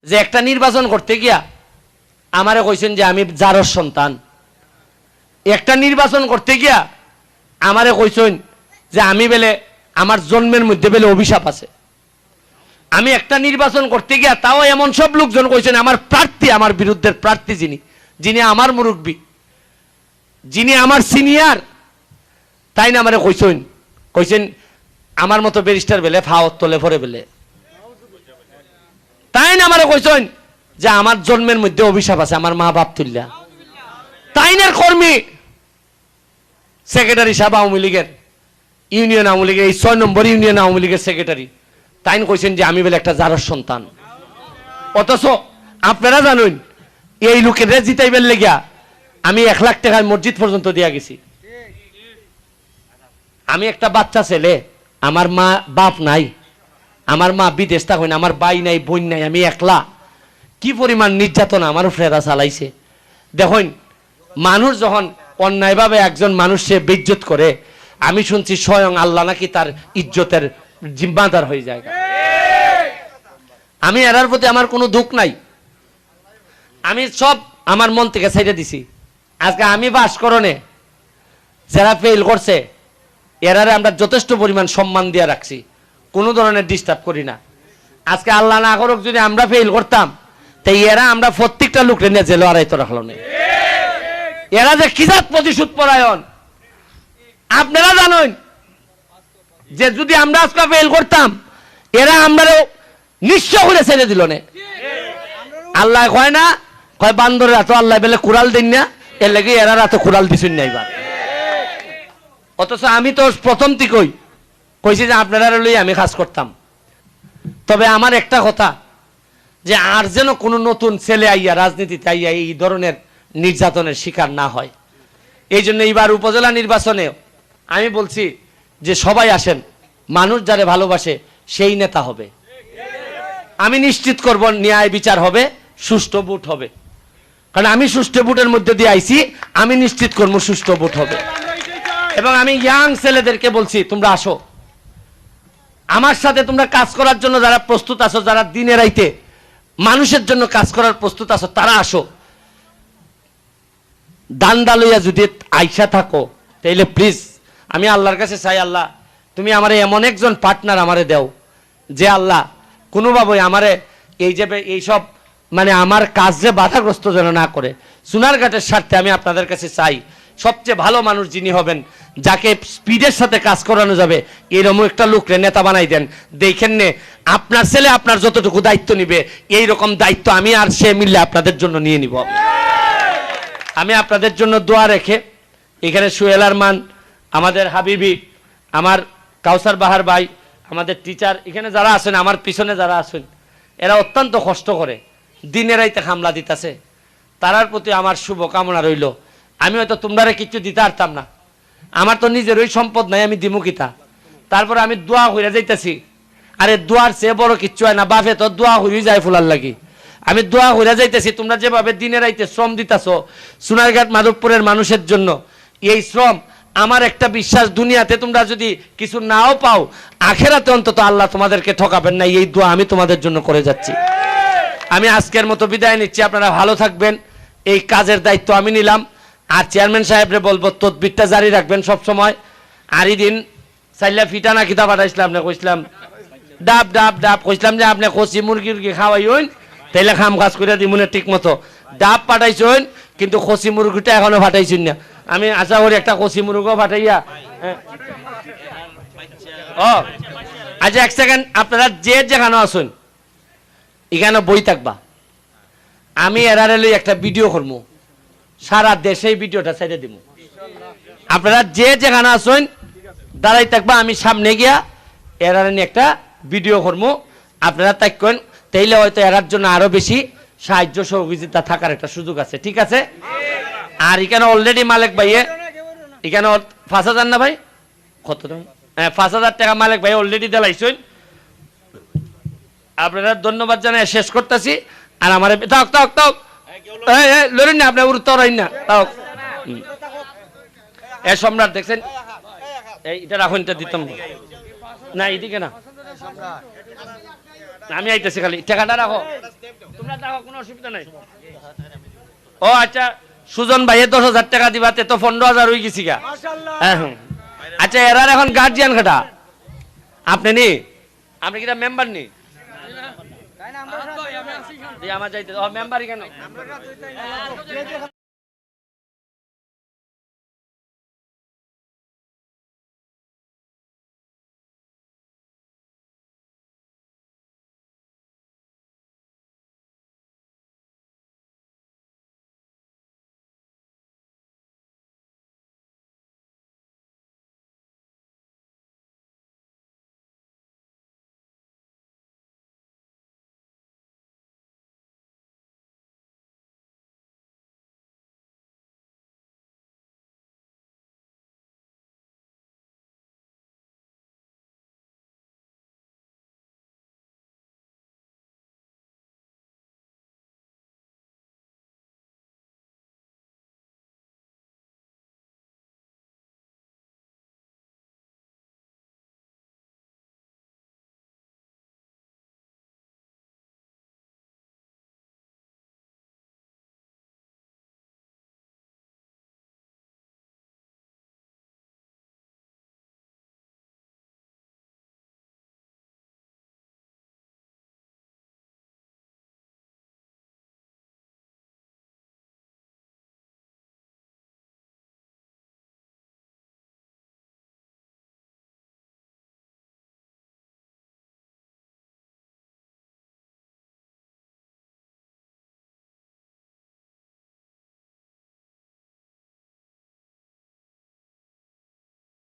যে একটা নির্বাচন করতে গিয়া আমারে কইছেন যে আমি জারর সন্তান। একটা নির্বাচন করতে গিয়া আমারে কইছেন যে আমি বেলে আমার জন্মের মধ্যে বেলে অভিশাপ আছে। আমি একটা নির্বাচন করতে গিয়া তাও এমন সব লোকজন কইছেন আমার প্রার্থী, আমার বিরুদ্ধের প্রার্থী যিনি আমার মুরব্বী, যিনি আমার সিনিয়র, তাই না আমারে কইছেন আমার মতো ব্যারিস্টার বেলে ফাওয়াত তোলে পরে বেলে, তাই না আমারে কইছেন যে আমার জন্মের মধ্যে অভিশাপ আছে, আমার মা বাপ তুল্লা। তাইনের কর্মী সেক্রেটারি সাহেব আওয়ামী লীগের, ইউনিয়ন আওয়ামী লীগের, এই 6 নম্বর ইউনিয়ন আওয়ামী লীগের সেক্রেটারি, তাই কইছেন যে আমি বলে একটা জারর সন্তান। অথচ আপনারা জানেন এই লোকের জিতাইবেন লেগিয়া আমি 1 লাখ টাকায় মসজিদ পর্যন্ত দিয়া গেছি। আমি একটা বাচ্চা ছেলে, আমার মা বাপ নাই, আমার মা বিদেশ থাকেন, আমার ভাই নাই, বোন নাই, আমি একলা। কি পরিমাণ নির্যাতনা আমার উপরে এরা চালাইছে দেখুন। মানুষ যখন অন্যায়ভাবে একজন মানুষকে বেইজ্জত করে, আমি শুনছি স্বয়ং আল্লাহ নাকি তার ইজ্জতের জিম্মাদার হয়ে যায়। আমি এরার প্রতি আমার কোনো দুঃখ নাই, আমি সব আমার মন থেকে ছেড়ে দিছি। আজকে আমি বাসকরণে যারা ফেল করছে এরারে আমরা যথেষ্ট পরিমাণ সম্মান দিয়ে রাখছি, কোনো ধরনের ডিস্টার্ব করি না। আজকে আল্লাহ না করুক যদি আমরা ফেল করতাম, তাই এরা আমরা প্রত্যেকটা লোকরে নিয়ে জেলে আড়াইতো রাখলো না। এরা যে কিজাত প্রতিশোধ পরায়ণ আপনারা জানেন, যে যদি আমরা আজকে ফেল করতাম এরা আমরাও নিঃস্ব করে ছেড়ে দিল না। আল্লাহ কয় না, কয় বান্দরের এত আল্লাহ বেলে কুড়াল দিন না, এর লেগে এরা এত কুড়াল দিছেন না এবার। অথচ আমি তো প্রথম থেকেই কইছি যে আপনারা লই আমি কাজ করতাম। তবে আমার একটা কথা, যে আর যেন কোনো নতুন ছেলে আইয়া রাজনীতিতে আইয়া এই ধরনের নির্যাতনের শিকার না হয়, এই জন্য এইবার উপজেলা নির্বাচনে আমি বলছি যে সবাই আসেন, মানুষ যারে ভালোবাসে সেই নেতা হবে। আমি নিশ্চিত করব ন্যায় বিচার হবে, সুষ্ঠু ভোট হবে, কারণ আমি সুষ্ঠু ভোটের মধ্যে দিয়ে আইছি, আমি নিশ্চিত করব সুষ্ঠু ভোট হবে। এবং আমি ইয়াং ছেলেদেরকে বলছি তোমরা আসো আমার সাথে, তোমরা কাজ করার জন্য যারা প্রস্তুত আছো, যারা দিনে রাইতে মানুষের জন্য কাজ করার প্রস্তুত আছো, তারা আসো। দান্দা লইয়া যদি আইসা থাকো তাইলে প্লিজ আমি আল্লাহর কাছে চাই, আল্লাহ তুমি আমারে এমন একজন পার্টনার আমারে দাও, যে আল্লাহ কোনোভাবে আমারে এইসব মানে আমার কাজে বাধাগ্রস্ত যেন না করে। সোনারঘাটের স্বার্থে আমি আপনাদের কাছে চাই, সবচেয়ে ভালো মানুষ যিনি হবেন, যাকে স্পিডের সাথে কাজ করানো যাবে, এরকম একটা লোকরে নেতা বানাই দেন। দেখেন নে আপনার ছেলে আপনার যতটুকু দায়িত্ব নিবে, এইরকম দায়িত্ব আমি আর সে মিললে আপনাদের জন্য নিয়ে নিব। আমি আপনাদের জন্য দোয়া রেখে এখানে সুহেল আরমান, আমাদের হাবিবি, আমার কাউসার বাহার ভাই, আমাদের টিচার, এখানে যারা আছেন, আমার পিছনে যারা আছেন, এরা অত্যন্ত কষ্ট করে দিনে রাইতে হামলা দিতেছে, তারার প্রতি আমার শুভকামনা রইল। আমি হয়তো তোমরা কিছু দিতে পারতাম না, আমার তো নিজের ওই সম্পদ নাই, আমি দিমুকিতা, তারপরে আমি দোয়া হইয়া যাইতেছি। আরে দোয়ার চেয়ে বড় কিচ্ছু হয় না, বাপে তো দোয়া হইয়া যায় ফুলার লাগি। আমি দোয়া হইয়া যাইতেছি, তোমরা যেভাবে দিনে রাইতে শ্রম দিতেছ সোনারঘাট মাধবপুরের মানুষের জন্য, এই শ্রম আমার একটা বিশ্বাস, দুনিয়াতে তোমরা যদি কিছু নাও পাও, আখেরাতে অন্তত আল্লাহ তোমাদেরকে ঠকাবেন না, এই দোয়া আমি তোমাদের জন্য করে যাচ্ছি। আমি আজকের মতো বিদায় নিচ্ছি, আপনারা ভালো থাকবেন। এই কাজের দায়িত্ব আমি নিলাম, আর চেয়ারম্যান সাহেবরে বলবো তদবিরটা জারি রাখবেন সব সময়। আর এই দিন চাইলা ফিটা না কিতা পাঠাইছিলাম না, কইছিলাম ডাব ডাব ডাব, কইছিলাম যে আপনি কচি মুরগির খাওয়াইন, তাইলে খাম কাজ করে দিমুনে ঠিক মতো। ডাব পাঠাইছেন কিন্তু কচি মুরগিটা এখনো পাঠাইছেন না। আমি আশা করি একটা কচি মুরগিও পাঠাইয়া। ও আচ্ছা, 1 সেকেন্ড, আপনারা যে যেখানে আসুন এখানে বই থাকবা, আমি এরারে লই একটা ভিডিও করবো, সারা দেশে ভিডিওটা ছেড়ে দিব। আপনারা যে যেখানে আসুন দাঁড়াই থাকবা, আমি সামনে গিয়া এরারে নিয়ে একটা ভিডিও করবো, আপনারা থাকেন, তাইলে হয়তো এরার জন্য আরো বেশি সাহায্য সহযোগিতা থাকার একটা সুযোগ আছে, ঠিক আছে? আর এখানে অলরেডি মালিক ভাইয়ে এখানে 5,000 না ভাই, কত টাকা? 5,000 টাকা মালিক ভাই অলরেডি দিলাইছেন। আপনারা ধন্যবাদ জানাই শেষ করতেছি। আর আমার তাও তাও তাও লড়েন না, আপনার উত্তর না তাও এ সম্রাট দেখছেন, এইটা রাখুন, এটা দিতাম না, এইদিকে না, আমি আইতেছি, খালি টাকাটা রাখো, তোমরা রাখো, কোনো অসুবিধা নাই। ও আচ্ছা, সুজন ভাইয়ে 10,000 টাকা দিবাতে তো 15,000 হয়ে গেছি গা। হ্যাঁ হ্যাঁ। আচ্ছা, এরার এখন গার্জিয়ান কাটা আপনি নি, আপনি কিটা মেম্বার নি? আমার যাইতে মেম্বারই কেন?